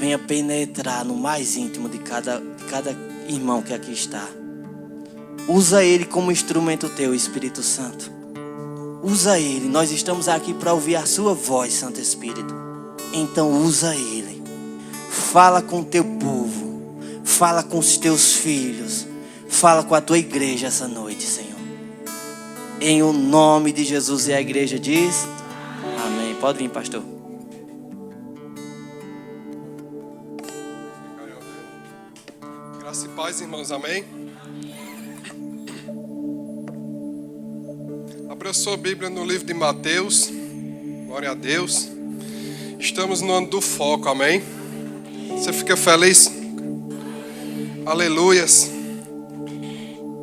venha penetrar no mais íntimo de cada irmão que aqui está. Usa ele como instrumento teu, Espírito Santo. Usa ele. Nós estamos aqui para ouvir a sua voz, Santo Espírito. Então usa ele. Fala com o teu povo. Fala com os teus filhos. Fala com a tua igreja essa noite, Senhor. Em o nome de Jesus. E a igreja diz: amém. Pode vir, pastor. Graça e paz, irmãos. Amém. Abra sua Bíblia no livro de Mateus. Glória a Deus. Estamos no ano do foco, amém? Você fica feliz? Aleluias.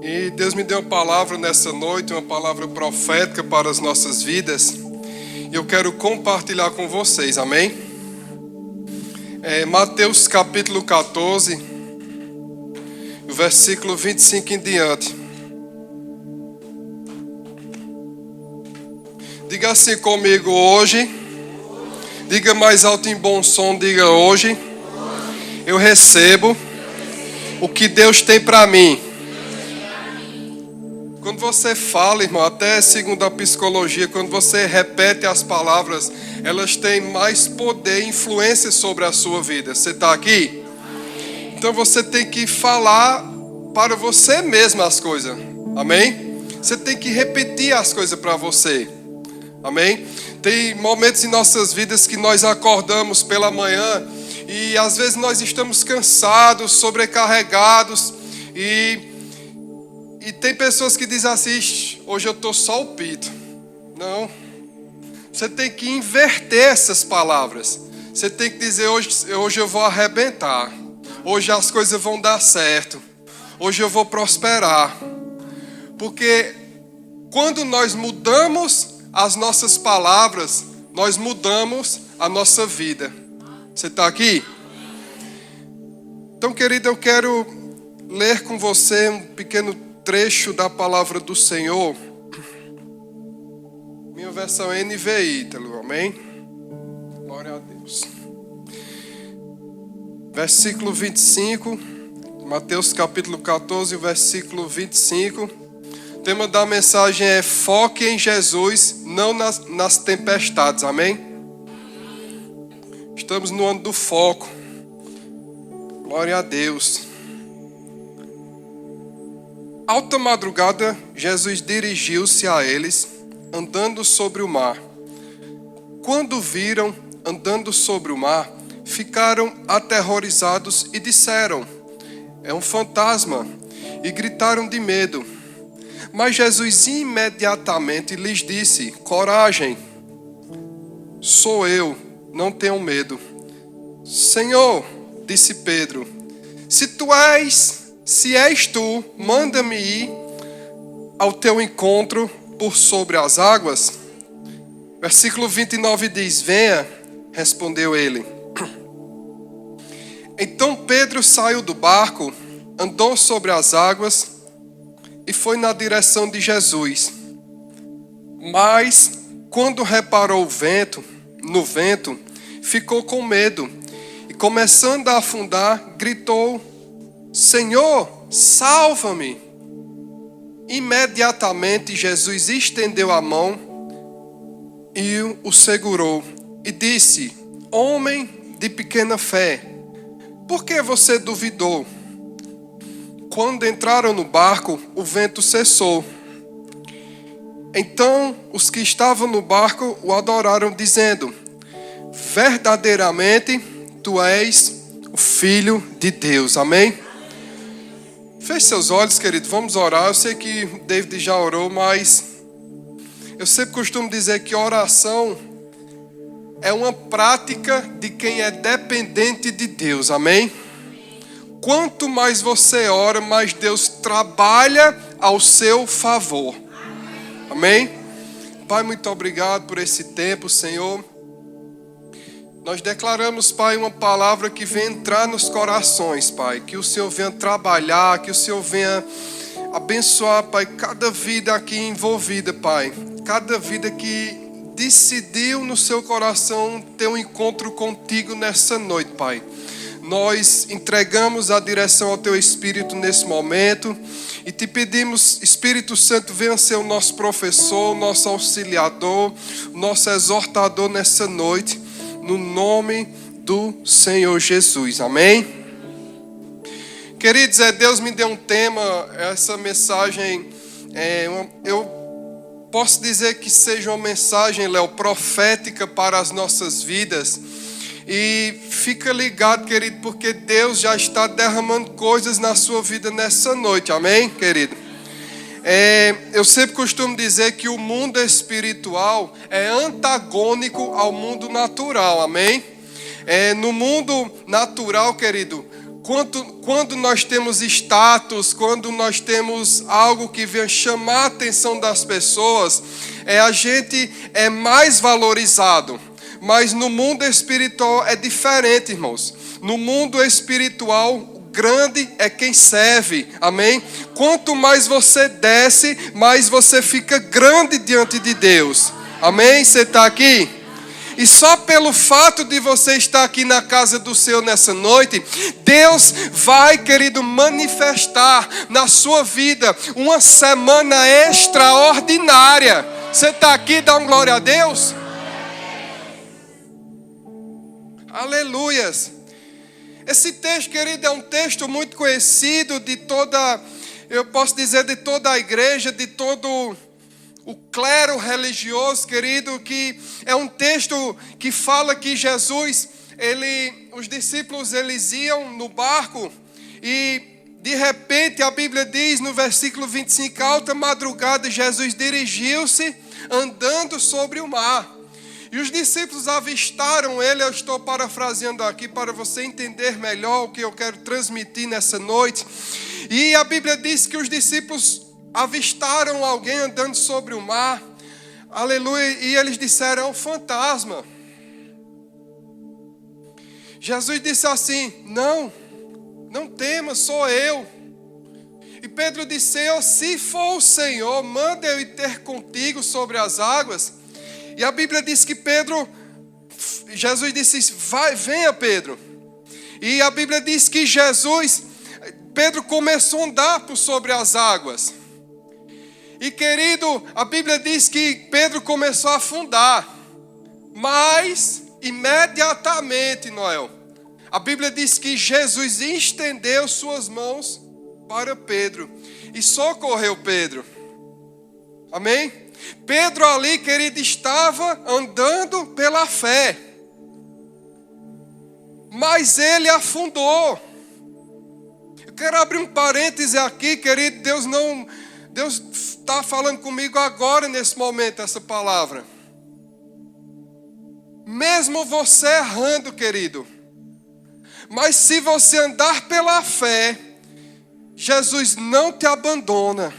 E Deus me deu uma palavra nessa noite, uma palavra profética para as nossas vidas. E eu quero compartilhar com vocês, amém? Mateus capítulo 14, versículo 25 em diante. Diga assim comigo: hoje. Diga mais alto em bom som, diga: hoje eu recebo o que Deus tem para mim. Quando você fala, irmão, até segundo a psicologia, quando você repete as palavras, elas têm mais poder e influência sobre a sua vida. Você está aqui? Então você tem que falar para você mesmo as coisas. Amém? Você tem que repetir as coisas para você. Amém? Tem momentos em nossas vidas que nós acordamos pela manhã e às vezes nós estamos cansados, sobrecarregados e tem pessoas que dizem assim: hoje eu estou só o pito. Não. Você tem que inverter essas palavras. Você tem que dizer: hoje eu vou arrebentar. Hoje as coisas vão dar certo. Hoje eu vou prosperar. Porque quando nós mudamos as nossas palavras, nós mudamos a nossa vida. Você está aqui? Então, querido, eu quero ler com você um pequeno trecho da palavra do Senhor. Minha versão NVI, tá, amém? Glória a Deus. Versículo 25, Mateus capítulo 14, versículo 25. O tema da mensagem é: foque em Jesus, não nas tempestades, amém? Estamos no ano do foco. Glória a Deus. Alta madrugada, Jesus dirigiu-se a eles, andando sobre o mar. Quando viram andando sobre o mar, ficaram aterrorizados e disseram: é um fantasma, e gritaram de medo. Mas Jesus imediatamente lhes disse: coragem, sou eu, não tenham medo. Senhor, disse Pedro, se és tu, manda-me ir ao teu encontro por sobre as águas. Versículo 29 diz: venha, respondeu ele. Então Pedro saiu do barco, andou sobre as águas e foi na direção de Jesus. Mas quando reparou no vento, ficou com medo e, começando a afundar, gritou: Senhor, salva-me! Imediatamente Jesus estendeu a mão e o segurou e disse: homem de pequena fé, por que você duvidou? Quando entraram no barco, o vento cessou. Então os que estavam no barco o adoraram, dizendo: verdadeiramente tu és o Filho de Deus. Amém? Feche seus olhos, querido, vamos orar. Eu sei que David já orou, mas eu sempre costumo dizer que oração é uma prática de quem é dependente de Deus. Amém? Quanto mais você ora, mais Deus trabalha ao seu favor. Amém? Pai, muito obrigado por esse tempo, Senhor. Nós declaramos, Pai, uma palavra que vem entrar nos corações, Pai. Que o Senhor venha trabalhar, que o Senhor venha abençoar, Pai, cada vida aqui envolvida, Pai. Cada vida que decidiu no seu coração ter um encontro contigo nessa noite, Pai, nós entregamos a direção ao Teu Espírito nesse momento e te pedimos, Espírito Santo, venha ser o nosso professor, o nosso auxiliador, o nosso exortador nessa noite, no nome do Senhor Jesus. Amém? Queridos, Deus me deu um tema, essa mensagem, eu posso dizer que seja uma mensagem, Léo, profética para as nossas vidas. E fica ligado, querido, porque Deus já está derramando coisas na sua vida nessa noite, amém, querido? Eu sempre costumo dizer que o mundo espiritual é antagônico ao mundo natural, amém? No mundo natural, querido, quando nós temos status, quando nós temos algo que vem chamar a atenção das pessoas, a gente é mais valorizado. Mas no mundo espiritual é diferente, irmãos. No mundo espiritual, grande é quem serve, amém? Quanto mais você desce, mais você fica grande diante de Deus, amém? Você está aqui? E só pelo fato de você estar aqui na casa do Senhor nessa noite, Deus vai, querido, manifestar na sua vida uma semana extraordinária. Você está aqui, dá uma glória a Deus? Aleluias. Esse texto, querido, é um texto muito conhecido de toda, eu posso dizer, de toda a igreja, de todo o clero religioso, querido, que é um texto que fala que Jesus, os discípulos, eles iam no barco e de repente a Bíblia diz no versículo 25, alta madrugada, Jesus dirigiu-se andando sobre o mar. E os discípulos avistaram ele, eu estou parafraseando aqui para você entender melhor o que eu quero transmitir nessa noite. E a Bíblia diz que os discípulos avistaram alguém andando sobre o mar, aleluia, e eles disseram, é um fantasma. Jesus disse assim, não temas, sou eu. E Pedro disse, se for o Senhor, manda eu ir ter contigo sobre as águas. E a Bíblia diz que Jesus disse, venha Pedro. E a Bíblia diz que Pedro começou a andar por sobre as águas. E querido, a Bíblia diz que Pedro começou a afundar. Mas, imediatamente, Noel, a Bíblia diz que Jesus estendeu suas mãos para Pedro e socorreu Pedro. Amém? Pedro ali, querido, estava andando pela fé, mas ele afundou. Eu quero abrir um parêntese aqui, querido. Deus está falando comigo agora, nesse momento, essa palavra. Mesmo você errando, querido, mas se você andar pela fé, Jesus não te abandona.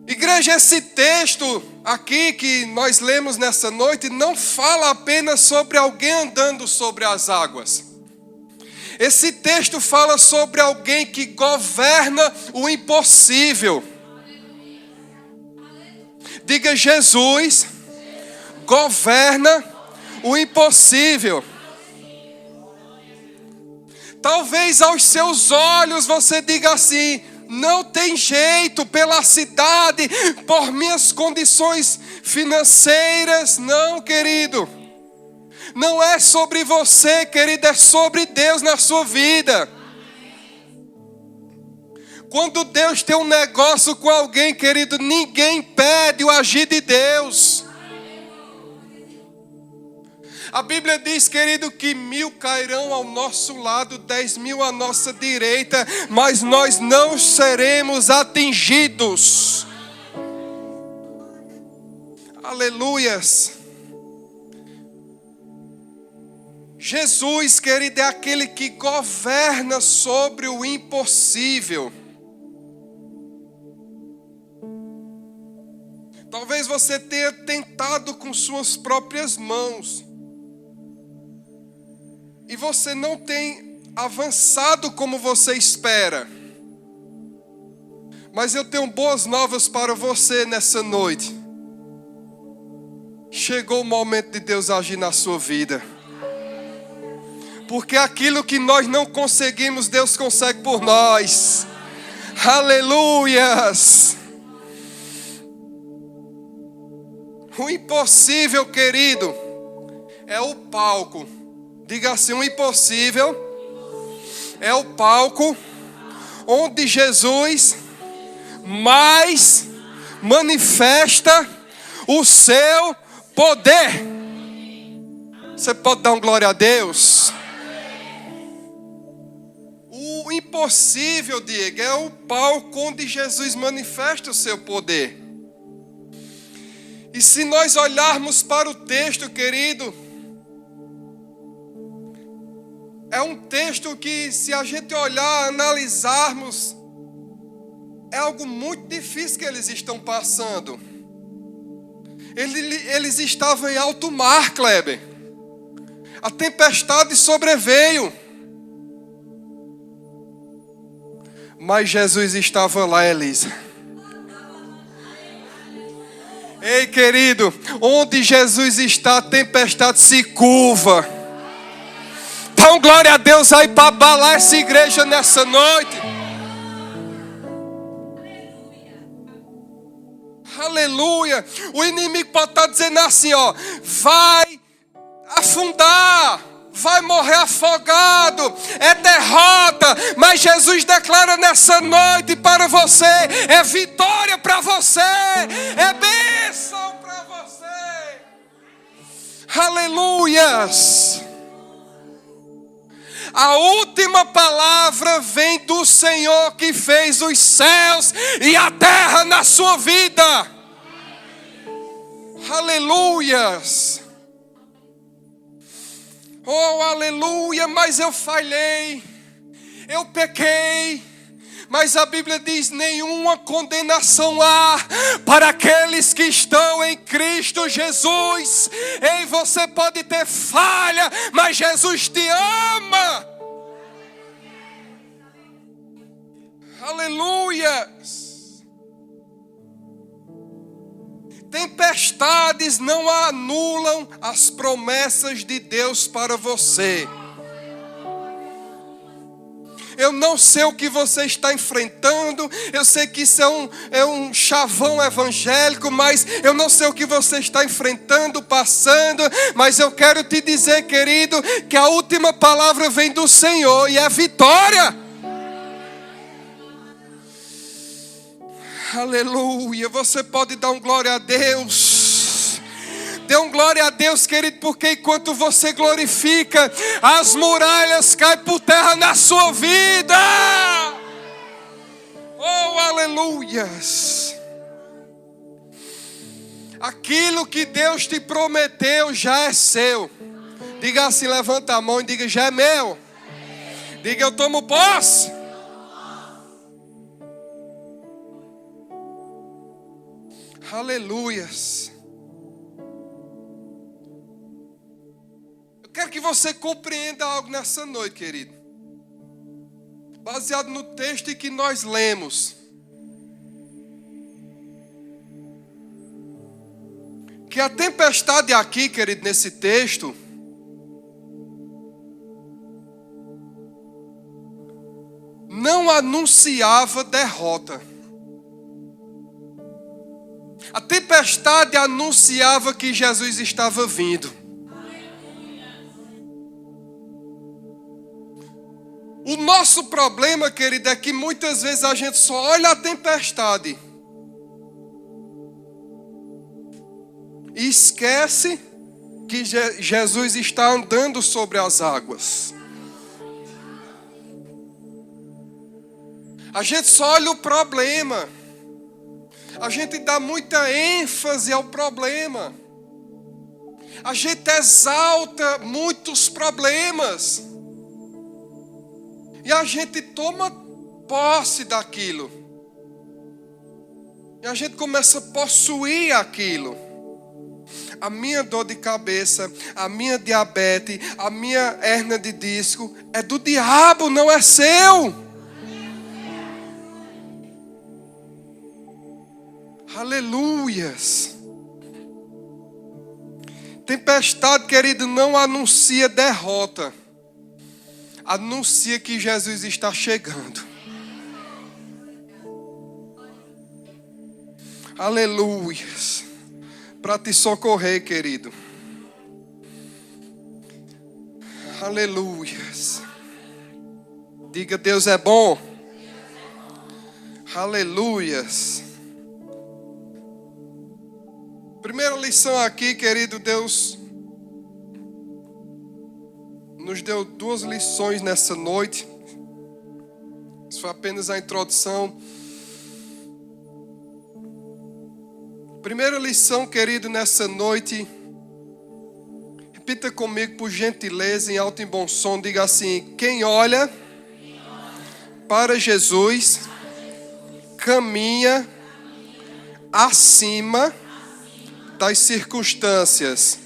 Igreja, esse texto aqui que nós lemos nessa noite não fala apenas sobre alguém andando sobre as águas. Esse texto fala sobre alguém que governa o impossível. Diga, Jesus governa o impossível. Talvez aos seus olhos você diga assim, não tem jeito pela cidade, por minhas condições financeiras. Não, querido. Não é sobre você, querido, é sobre Deus na sua vida. Quando Deus tem um negócio com alguém, querido, ninguém impede o agir de Deus. A Bíblia diz, querido, que 1000 cairão ao nosso lado, 10.000 à nossa direita, mas nós não seremos atingidos. Aleluias. Jesus, querido, é aquele que governa sobre o impossível. Talvez você tenha tentado com suas próprias mãos. E você não tem avançado como você espera. Mas eu tenho boas novas para você nessa noite. Chegou o momento de Deus agir na sua vida. Porque aquilo que nós não conseguimos, Deus consegue por nós. Aleluias! O impossível, querido, é o palco. Diga assim, o impossível é o palco onde Jesus mais manifesta o seu poder. Você pode dar um glória a Deus? O impossível, Diego, é o palco onde Jesus manifesta o seu poder. E se nós olharmos para o texto, querido, é um texto que, se a gente olhar, analisarmos, é algo muito difícil que eles estão passando. Eles estavam em alto mar, Kleber. A tempestade sobreveio. Mas Jesus estava lá, Elisa. Ei, querido, onde Jesus está, a tempestade se curva. Dá glória a Deus aí para abalar essa igreja nessa noite. Aleluia. O inimigo pode estar dizendo assim, ó, vai afundar, vai morrer afogado, é derrota. Mas Jesus declara nessa noite para você, é vitória para você, é bênção para você. Aleluias. A última palavra vem do Senhor que fez os céus e a terra na sua vida. Aleluias. Oh, aleluia, mas eu falhei, eu pequei. Mas a Bíblia diz, nenhuma condenação há para aqueles que estão em Cristo Jesus. Ei, você pode ter falha, mas Jesus te ama. Aleluia. Tempestades não anulam as promessas de Deus para você. Eu não sei o que você está enfrentando. Eu sei que isso é um chavão evangélico, mas eu não sei o que você está enfrentando, passando. Mas eu quero te dizer, querido, que a última palavra vem do Senhor e é vitória. Aleluia. Você pode dar um glória a Deus. Dê um glória a Deus, querido, porque enquanto você glorifica, as muralhas caem por terra na sua vida. Oh, aleluias. Aquilo que Deus te prometeu já é seu. Diga assim, levanta a mão e diga, já é meu. Diga, eu tomo posse. Aleluias. Eu quero que você compreenda algo nessa noite, querido. Baseado no texto que nós lemos. Que a tempestade aqui, querido, nesse texto, não anunciava derrota. A tempestade anunciava que Jesus estava vindo. O nosso problema, querido, é que muitas vezes a gente só olha a tempestade e esquece que Jesus está andando sobre as águas. A gente só olha o problema. A gente dá muita ênfase ao problema. A gente exalta muitos problemas. E a gente toma posse daquilo. E a gente começa a possuir aquilo. A minha dor de cabeça, a minha diabetes, a minha hérnia de disco é do diabo, não é seu. Aleluias. Tempestade, querido, não anuncia derrota. Anuncia que Jesus está chegando. Aleluias. Para te socorrer, querido. Aleluias. Diga, Deus é bom. Aleluias. Primeira lição aqui, querido, Deus nos deu 2 lições nessa noite. Isso foi apenas a introdução. Primeira lição, querido, nessa noite. Repita comigo, por gentileza, em alto e bom som. Diga assim: quem olha para Jesus caminha acima das circunstâncias.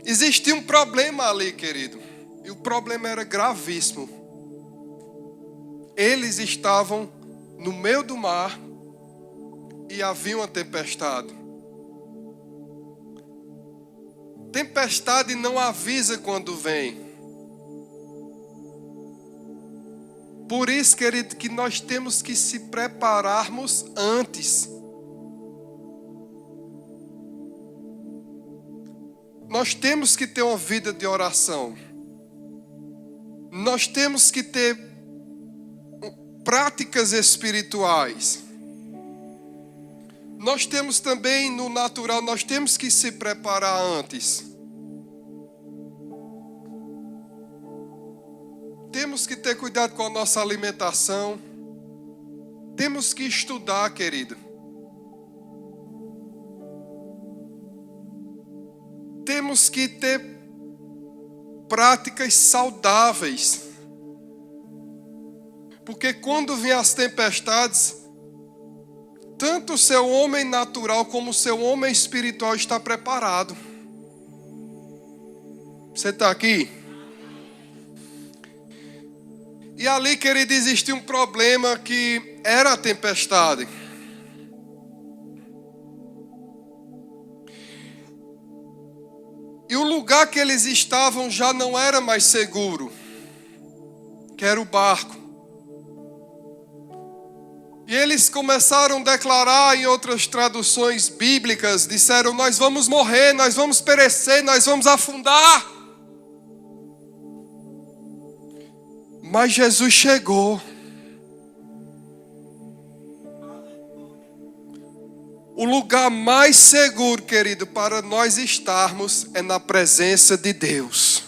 Existia um problema ali, querido. E o problema era gravíssimo. Eles estavam no meio do mar e havia uma tempestade. Tempestade não avisa quando vem. Por isso, querido, que nós temos que se prepararmos antes. Nós temos que ter uma vida de oração. Nós temos que ter práticas espirituais. Nós temos também no natural, nós temos que se preparar antes. Temos que ter cuidado com a nossa alimentação. Temos que estudar, querido. Temos que ter práticas saudáveis. Porque quando vêm as tempestades, tanto o seu homem natural como o seu homem espiritual está preparado. Você está aqui? E ali, querido, existia um problema que era a tempestade. E o lugar que eles estavam já não era mais seguro, que era o barco. E eles começaram a declarar em outras traduções bíblicas, disseram: nós vamos morrer, nós vamos perecer, nós vamos afundar. Mas Jesus chegou. O lugar mais seguro, querido, para nós estarmos é na presença de Deus.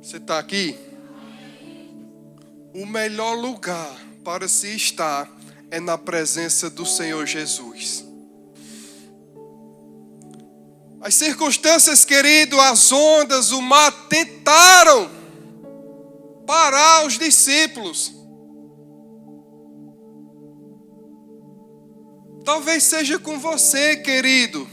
Você está aqui? O melhor lugar para se estar é na presença do Senhor Jesus. As circunstâncias, querido, as ondas, o mar tentaram parar os discípulos. Talvez seja com você, querido.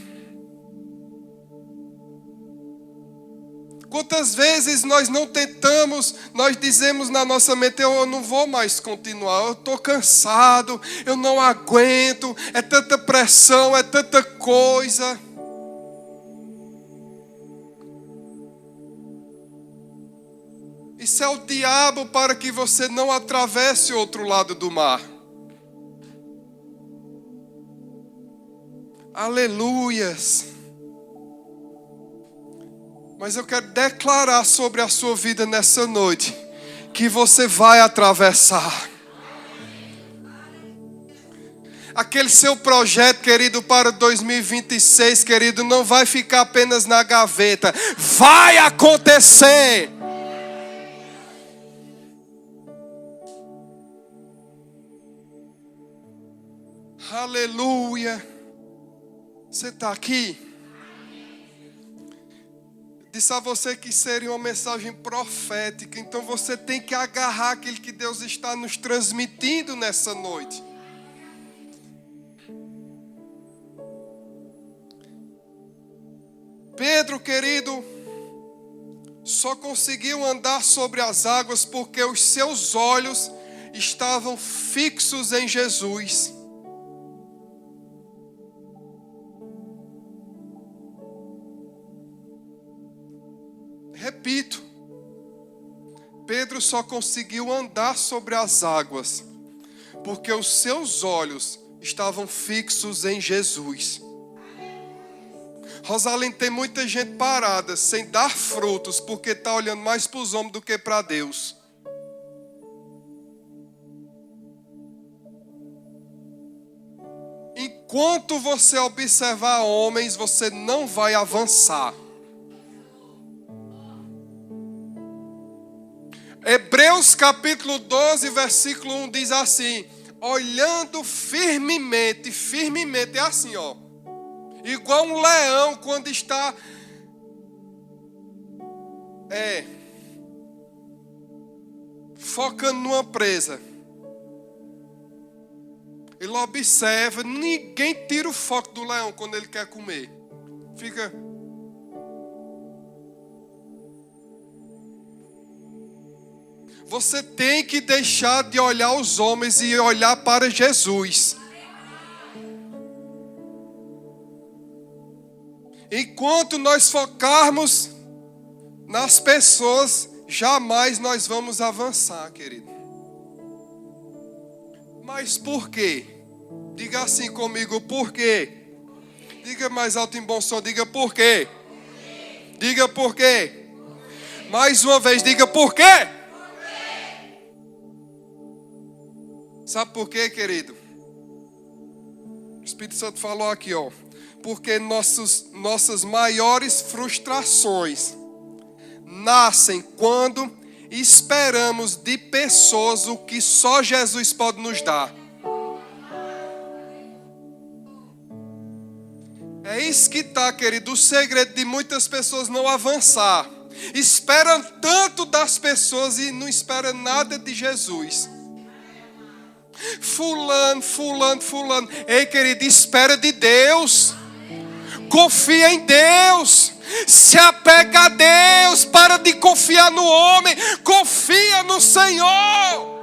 Quantas vezes nós não tentamos, nós dizemos na nossa mente: eu não vou mais continuar, eu estou cansado, eu não aguento, é tanta pressão, é tanta coisa. Isso é o diabo para que você não atravesse o outro lado do mar. Aleluias. Mas eu quero declarar sobre a sua vida nessa noite que você vai atravessar. Aquele seu projeto, querido, para 2026, querido, não vai ficar apenas na gaveta. Vai acontecer. Aleluia. Você está aqui? Disse a você que seria uma mensagem profética. Então você tem que agarrar aquilo que Deus está nos transmitindo nessa noite. Pedro, querido, só conseguiu andar sobre as águas porque os seus olhos estavam fixos em Jesus. Repito, Pedro só conseguiu andar sobre as águas porque os seus olhos estavam fixos em Jesus. Rosalind, tem muita gente parada sem dar frutos porque está olhando mais para os homens do que para Deus. Enquanto você observar homens, você não vai avançar. Hebreus capítulo 12, versículo 1 diz assim: olhando firmemente, firmemente é assim, ó. Igual um leão quando está focando numa presa. Ele observa, ninguém tira o foco do leão quando ele quer comer. Fica. Você tem que deixar de olhar os homens e olhar para Jesus. Enquanto nós focarmos nas pessoas, jamais nós vamos avançar, querido. Mas por quê? Diga assim comigo, por quê? Diga mais alto em bom som, diga por quê? Diga por quê? Mais uma vez, diga por quê? Sabe por quê, querido? O Espírito Santo falou aqui, ó. Porque nossas maiores frustrações nascem quando esperamos de pessoas o que só Jesus pode nos dar. É isso que está, querido, o segredo de muitas pessoas não avançar. Esperam tanto das pessoas e não esperam nada de Jesus. Fulano. Ei, querido, espera de Deus. Confia em Deus. Se apega a Deus. Para de confiar no homem. Confia no Senhor.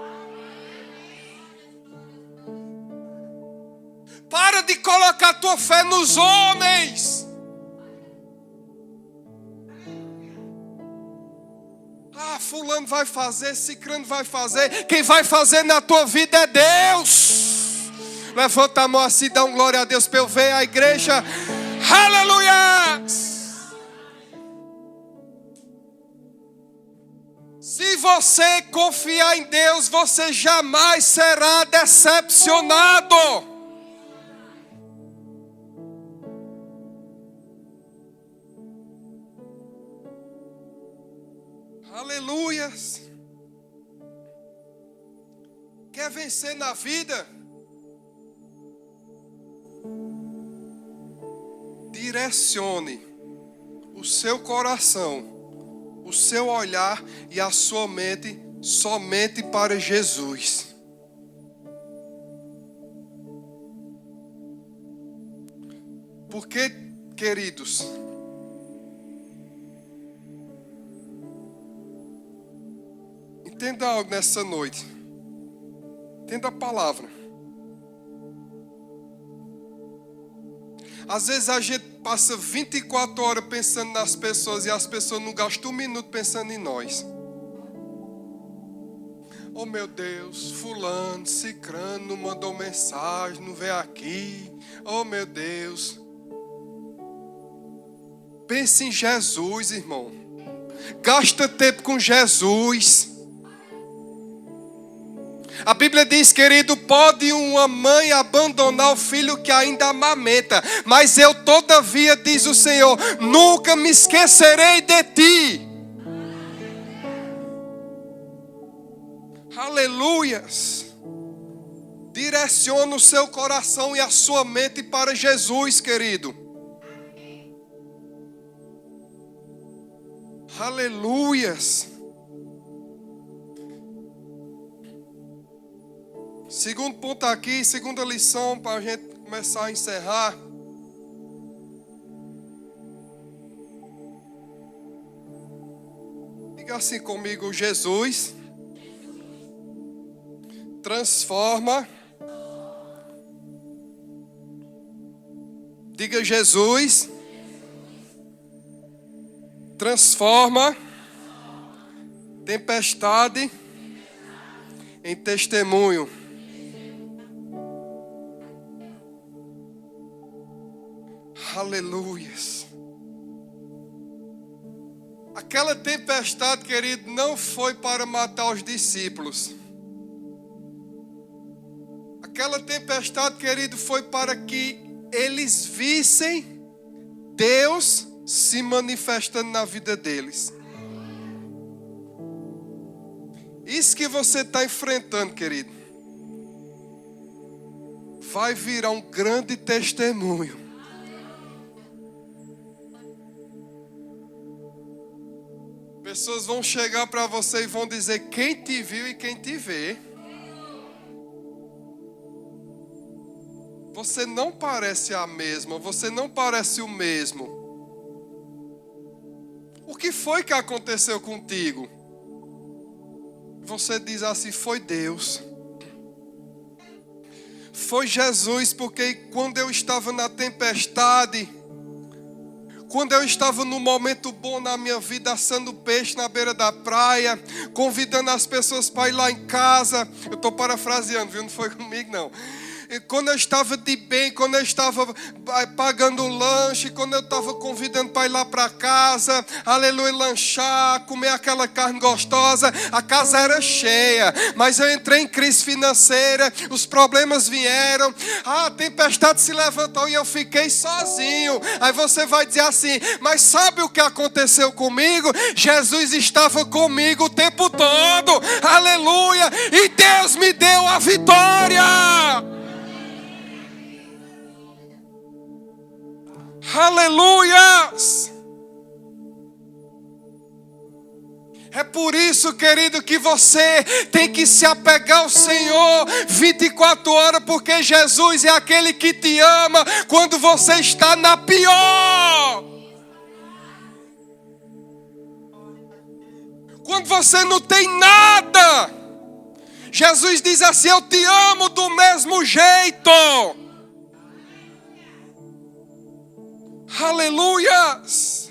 Para de colocar tua fé nos homens. Fulano vai fazer, cicrano vai fazer. Quem vai fazer na tua vida é Deus. Levanta a mão assim, dá um glória a Deus para eu ver a igreja. Aleluia! Se você confiar em Deus, você jamais será decepcionado. Aleluias. Quer vencer na vida? Direcione o seu coração, o seu olhar e a sua mente somente para Jesus. Porque, queridos, entenda algo nessa noite. Entenda a palavra. Às vezes a gente passa 24 horas pensando nas pessoas e as pessoas não gastam um minuto pensando em nós. Oh meu Deus, fulano, cicrano não mandou mensagem, não veio aqui. Oh meu Deus. Pense em Jesus, irmão. Gasta tempo com Jesus. A Bíblia diz, querido, pode uma mãe abandonar o filho que ainda amamenta, mas eu todavia, diz o Senhor, nunca me esquecerei de ti. Aleluias. Direciona o seu coração e a sua mente para Jesus, querido. Aleluias. Segundo ponto aqui, segunda lição para a gente começar a encerrar. Diga assim comigo: Jesus transforma. Diga: Jesus transforma tempestade em testemunho. Aleluias. Aquela tempestade, querido, não foi para matar os discípulos. Aquela tempestade, querido, foi para que eles vissem Deus se manifestando na vida deles. Isso que você está enfrentando, querido, vai virar um grande testemunho. Pessoas vão chegar para você e vão dizer: quem te viu e quem te vê. Você não parece a mesma, você não parece o mesmo. O que foi que aconteceu contigo? Você diz assim: foi Deus. Foi Jesus, porque quando eu estava na tempestade, quando eu estava num momento bom na minha vida, assando peixe na beira da praia, convidando as pessoas para ir lá em casa. Eu estou parafraseando, viu? Não foi comigo, não. Quando eu estava de bem, quando eu estava pagando o lanche, quando eu estava convidando para ir lá para casa, aleluia, lanchar, comer aquela carne gostosa, a casa era cheia, mas eu entrei em crise financeira, os problemas vieram, a tempestade se levantou e eu fiquei sozinho. Aí você vai dizer assim: mas sabe o que aconteceu comigo? Jesus estava comigo o tempo todo, aleluia, e Deus me deu a vitória. Aleluias! É por isso, querido, que você tem que se apegar ao Senhor 24 horas, porque Jesus é aquele que te ama quando você está na pior. Quando você não tem nada, Jesus diz assim: eu te amo do mesmo jeito. Aleluias!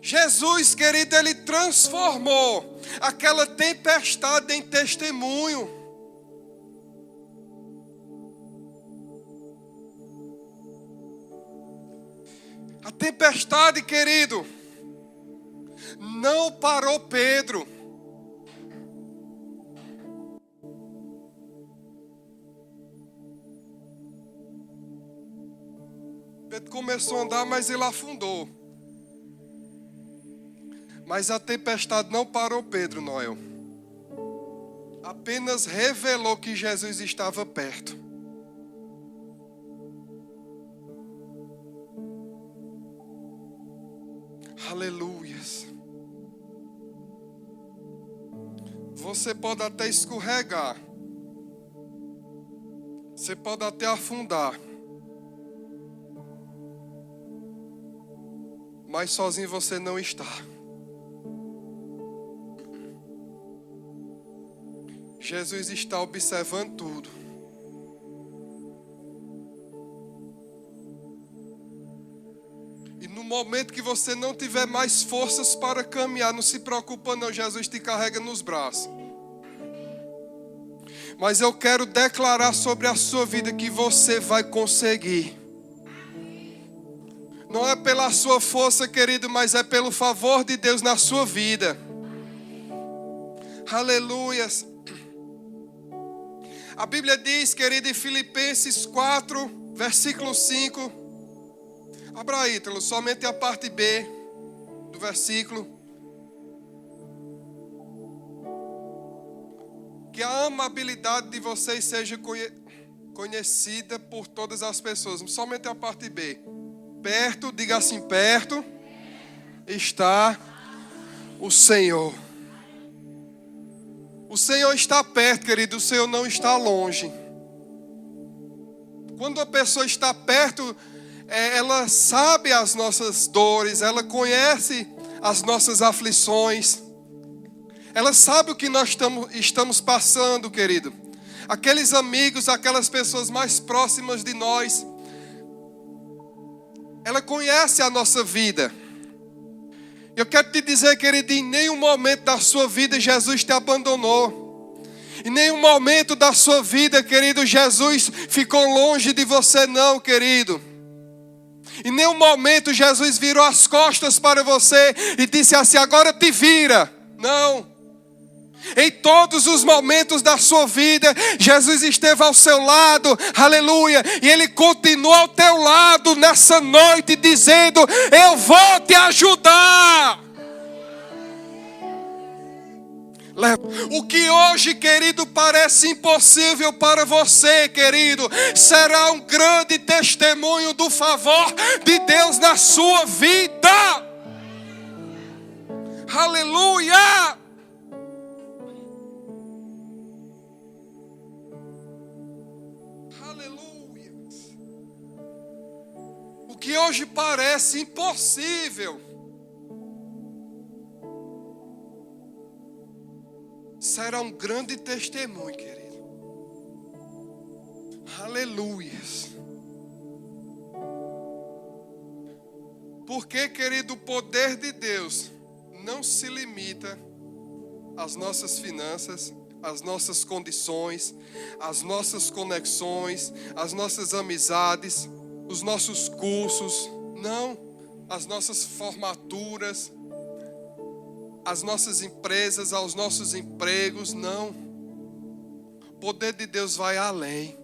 Jesus, querido, Ele transformou aquela tempestade em testemunho. A tempestade, querido, não parou Pedro. Pedro começou a andar, mas ele afundou. Mas a tempestade não parou Pedro, Noel. Apenas revelou que Jesus estava perto. Aleluias. Você pode até escorregar. Você pode até afundar. Mas sozinho você não está. Jesus está observando tudo. E no momento que você não tiver mais forças para caminhar, não se preocupa não, Jesus te carrega nos braços. Mas eu quero declarar sobre a sua vida que você vai conseguir. Não é pela sua força, querido, mas é pelo favor de Deus na sua vida. Aleluias. A Bíblia diz, querido, em Filipenses 4, versículo 5. Abra aí, Ítalo, somente a parte B do versículo. Que a amabilidade de vocês seja conhecida por todas as pessoas. Somente a parte B. Perto, diga assim, perto está o Senhor. O Senhor está perto, querido, o Senhor não está longe. Quando a pessoa está perto, ela sabe as nossas dores, ela conhece as nossas aflições. Ela sabe o que nós estamos passando, querido. Aqueles amigos, aquelas pessoas mais próximas de nós, ela conhece a nossa vida. Eu quero te dizer, querido, em nenhum momento da sua vida Jesus te abandonou. Em nenhum momento da sua vida, querido, Jesus ficou longe de você, não, querido. Em nenhum momento Jesus virou as costas para você e disse assim: agora te vira. Não. Em todos os momentos da sua vida, Jesus esteve ao seu lado, aleluia, e Ele continua ao teu lado nessa noite, dizendo: eu vou te ajudar. O que hoje, querido, parece impossível para você, querido, será um grande testemunho do favor de Deus na sua vida. Aleluia! Aleluia! O que hoje parece impossível será um grande testemunho, querido. Aleluia. Porque, querido, o poder de Deus não se limita às nossas finanças, às nossas condições, às nossas conexões, às nossas amizades, os nossos cursos, não, às nossas formaturas, às nossas empresas, aos nossos empregos, não. O poder de Deus vai além.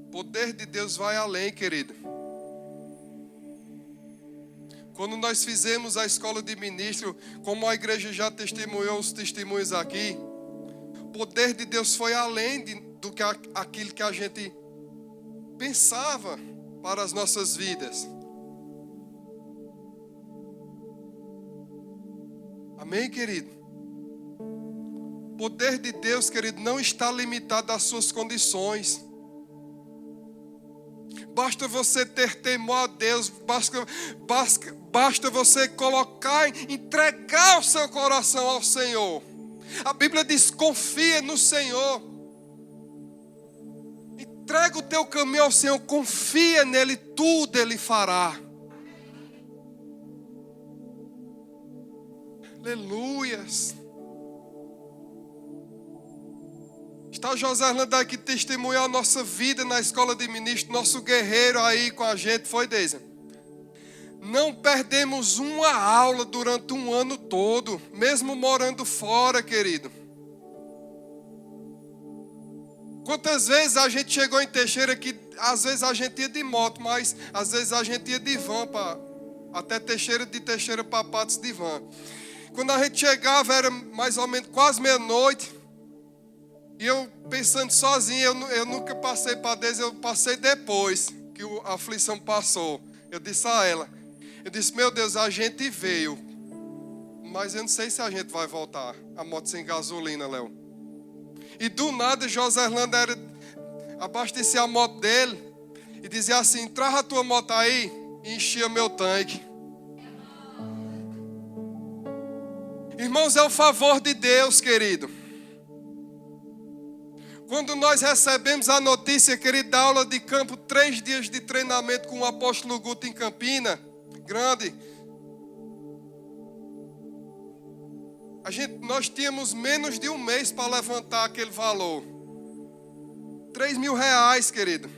O poder de Deus vai além, querido. Quando nós fizemos a escola de ministro, como a igreja já testemunhou os testemunhos aqui, o poder de Deus foi além do que aquilo que a gente pensava para as nossas vidas. Amém, querido? O poder de Deus, querido, não está limitado às suas condições. Basta você ter temor a Deus, basta você entregar o seu coração ao Senhor. A Bíblia diz: confia no Senhor. Entrega o teu caminho ao Senhor, confia nele, tudo Ele fará. Aleluias. Está o José Orlando aqui testemunhando a nossa vida na escola de ministro, nosso guerreiro aí com a gente, foi, Deise? Não perdemos uma aula durante um ano todo, mesmo morando fora, querido. Quantas vezes a gente chegou em Teixeira que às vezes a gente ia de moto, mas às vezes a gente ia de van até Teixeira, de Teixeira para Patos de van. Quando a gente chegava era mais ou menos quase meia-noite. E eu pensando sozinho, eu nunca passei para Deus, eu passei depois que a aflição passou. Eu disse a ela, meu Deus, a gente veio, mas eu não sei se a gente vai voltar. A moto sem gasolina, Léo. E do nada, José Orlando abastecia a moto dele e dizia assim: traz a tua moto aí, e enchia meu tanque. Irmãos, é o favor de Deus, querido. Quando nós recebemos a notícia, querido, da aula de campo, 3 dias de treinamento com o apóstolo Guto em Campina Grande, nós tínhamos menos de um mês para levantar aquele valor. 3 mil reais, querido.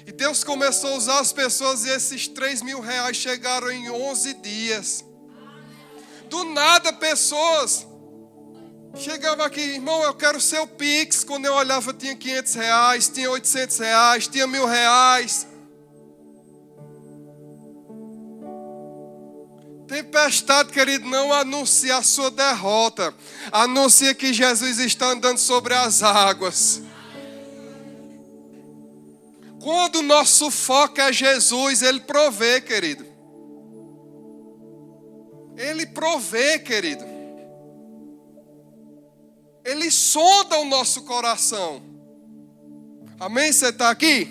E Deus começou a usar as pessoas e esses 3 mil reais chegaram em 11 dias. Do nada, pessoas chegavam aqui: irmão, eu quero seu Pix. Quando eu olhava, tinha 500 reais, tinha 800 reais, tinha 1.000 reais. Tempestade, querido, não anuncia a sua derrota. Anuncia que Jesus está andando sobre as águas. Quando o nosso foco é Jesus, Ele provê, querido. Ele provê, querido. Ele sonda o nosso coração. Amém? Você está aqui?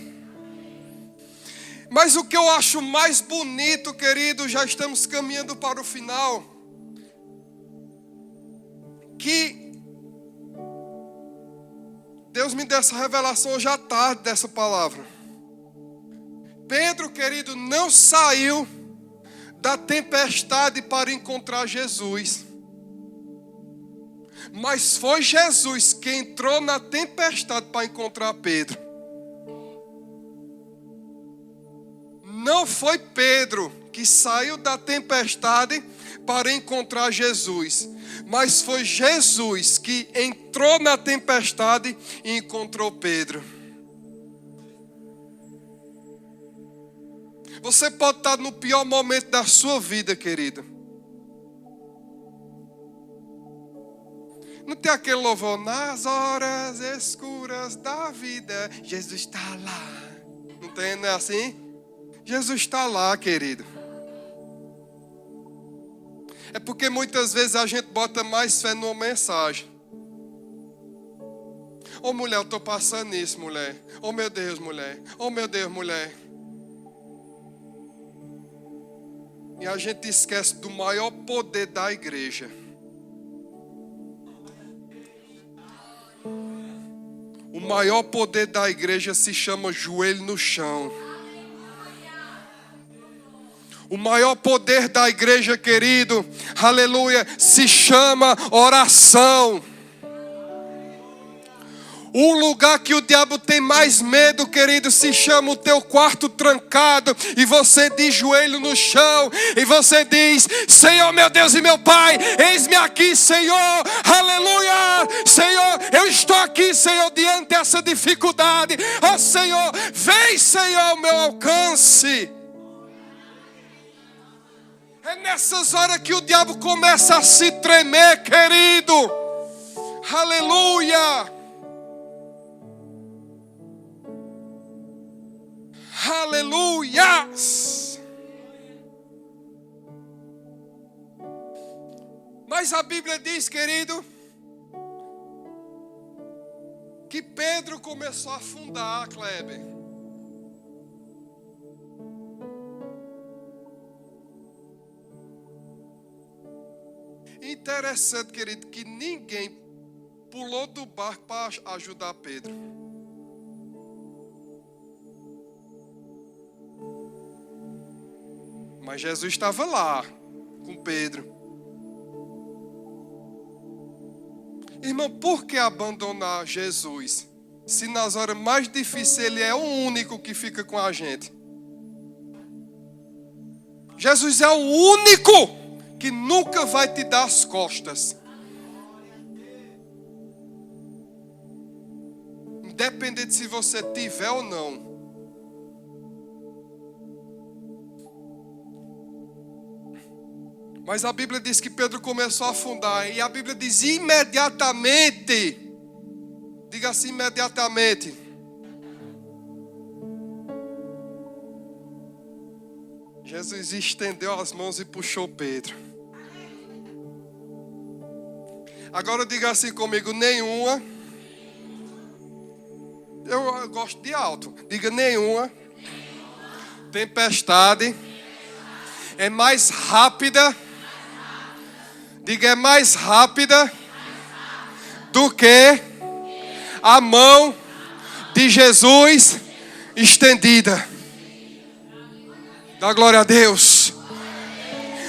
Mas o que eu acho mais bonito, querido, já estamos caminhando para o final. Que Deus me deu essa revelação hoje à tarde dessa palavra. Pedro, querido, não saiu da tempestade para encontrar Jesus. Mas foi Jesus que entrou na tempestade para encontrar Pedro. Não foi Pedro que saiu da tempestade para encontrar Jesus. Mas foi Jesus que entrou na tempestade e encontrou Pedro. Você pode estar no pior momento da sua vida, querido. Não tem aquele louvor, nas horas escuras da vida, Jesus está lá. Não tem, não é assim? Jesus está lá, querido. É porque muitas vezes a gente bota mais fé numa mensagem. Oh, mulher, eu estou passando nisso, mulher. Oh, meu Deus, mulher. Oh, meu Deus, mulher. E a gente esquece do maior poder da igreja. O maior poder da igreja se chama joelho no chão. O maior poder da igreja, querido, aleluia, se chama oração. O lugar que o diabo tem mais medo, querido, se chama o teu quarto trancado. E você de joelho no chão. E você diz, Senhor, meu Deus e meu Pai, eis-me aqui, Senhor. Aleluia. Senhor, eu estou aqui, Senhor, diante dessa dificuldade. Ó Senhor, vem, Senhor, ao meu alcance. É nessas horas que o diabo começa a se tremer, querido. Aleluia. Aleluia! Mas a Bíblia diz, querido, que Pedro começou a afundar, Kleber. Interessante, querido, que ninguém pulou do barco para ajudar Pedro. Mas Jesus estava lá com Pedro. Irmão, por que abandonar Jesus? Se nas horas mais difíceis Ele é o único que fica com a gente. Jesus é o único que nunca vai te dar as costas. Independente se você tiver ou não. Mas a Bíblia diz que Pedro começou a afundar. E a Bíblia diz imediatamente. Diga assim, imediatamente. Jesus estendeu as mãos e puxou Pedro. Agora diga assim comigo, nenhuma. Eu gosto de alto. Diga nenhuma. Tempestade é mais rápida. Diga, é mais rápida do que a mão de Jesus estendida. Dá glória a Deus.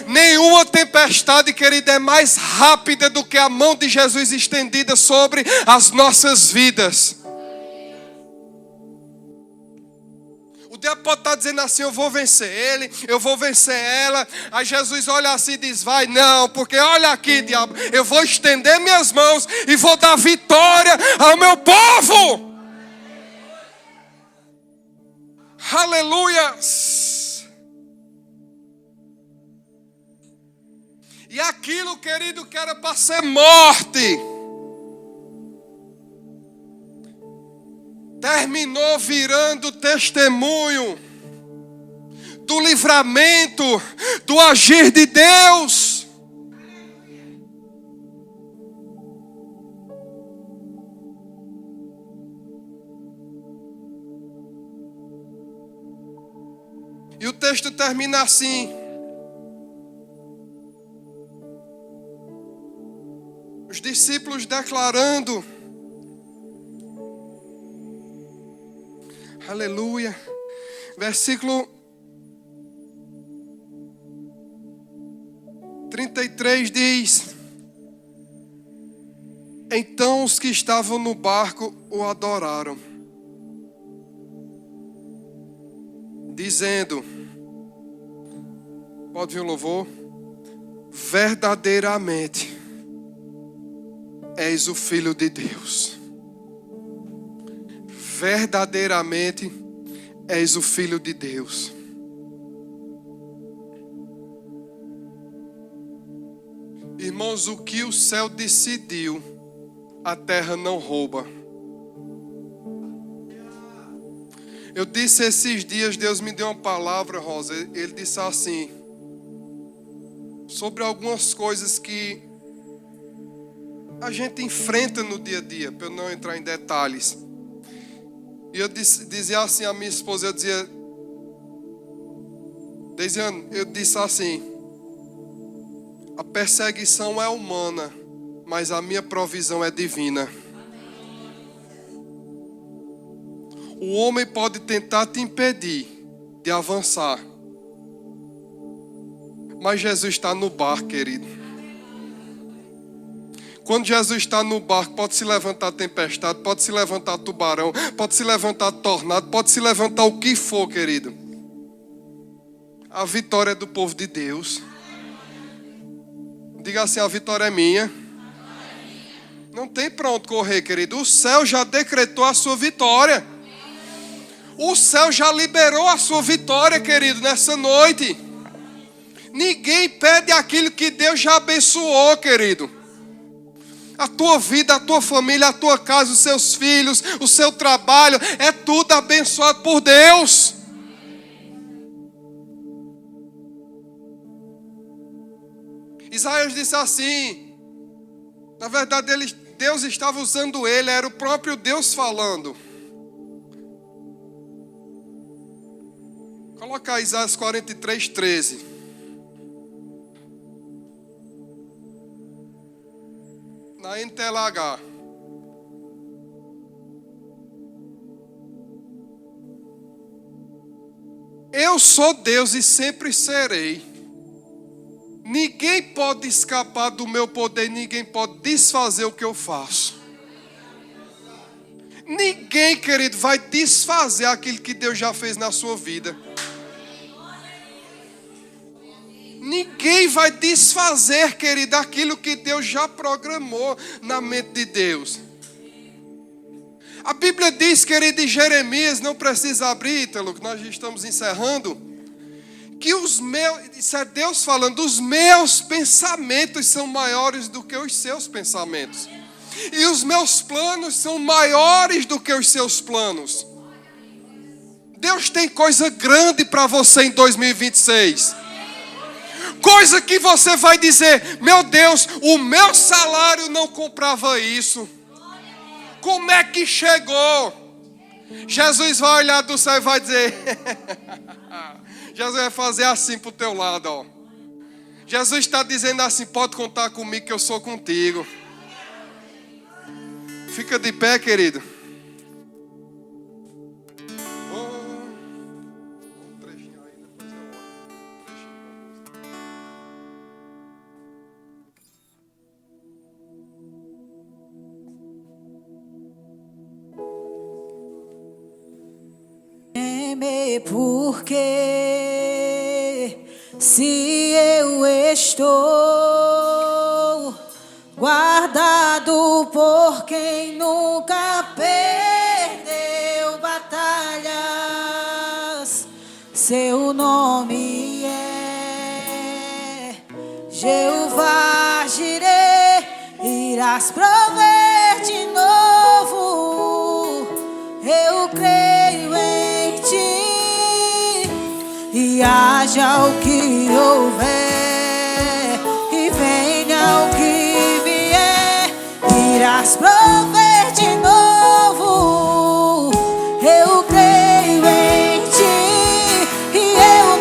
Nenhuma tempestade, querida, é mais rápida do que a mão de Jesus estendida sobre as nossas vidas. O diabo pode estar dizendo assim, eu vou vencer ele, eu vou vencer ela. Aí Jesus olha assim e diz, vai, não, porque olha aqui, diabo, eu vou estender minhas mãos e vou dar vitória ao meu povo. Aleluia. E aquilo, querido, que era para ser morte, terminou virando testemunho do livramento, do agir de Deus. E o texto termina assim: os discípulos declarando, aleluia, versículo 33 diz: então os que estavam no barco o adoraram, dizendo, pode vir o louvor, verdadeiramente és o Filho de Deus. Verdadeiramente és o Filho de Deus. Irmãos, o que o céu decidiu, a terra não rouba. Eu disse esses dias, Deus me deu uma palavra, Rosa. Ele disse assim, sobre algumas coisas que a gente enfrenta no dia a dia, para eu não entrar em detalhes. E eu dizia assim a minha esposa, eu disse assim, a perseguição é humana, mas a minha provisão é divina. O homem pode tentar te impedir de avançar, mas Jesus está no barco, querido. Quando Jesus está no barco, pode se levantar tempestade, pode se levantar tubarão, pode se levantar tornado, pode se levantar o que for, querido. A vitória é do povo de Deus. Diga assim, a vitória é minha. Não tem pra onde correr, querido. O céu já decretou a sua vitória. O céu já liberou a sua vitória, querido, nessa noite. Ninguém pede aquilo que Deus já abençoou, querido. A tua vida, a tua família, a tua casa, os seus filhos, o seu trabalho, é tudo abençoado por Deus. Isaías disse assim, na verdade Deus estava usando ele, era o próprio Deus falando. Coloca Isaías 43, 13. Na NTLH. Eu sou Deus e sempre serei. Ninguém pode escapar do meu poder, ninguém pode desfazer o que eu faço. Ninguém, querido, vai desfazer aquilo que Deus já fez na sua vida. Ninguém vai desfazer, querido, aquilo que Deus já programou na mente de Deus. A Bíblia diz, querido, em Jeremias, não precisa abrir, Ítalo, que nós já estamos encerrando, que isso é Deus falando, os meus pensamentos são maiores do que os seus pensamentos. E os meus planos são maiores do que os seus planos. Deus tem coisa grande para você em 2026. Coisa que você vai dizer, meu Deus, o meu salário não comprava isso. Como é que chegou? Jesus vai olhar do céu e vai dizer, Jesus vai fazer assim pro teu lado, ó. Jesus está dizendo assim, pode contar comigo que eu sou contigo. Fica de pé, querido. Porque se eu estou guardado por quem nunca perdeu batalhas, seu nome é Jeová Jireh, irás prover de novo. Eu creio em ti, e haja o que houver, e venha o que vier, irás prover de novo. Eu creio em ti, e eu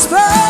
irás prover.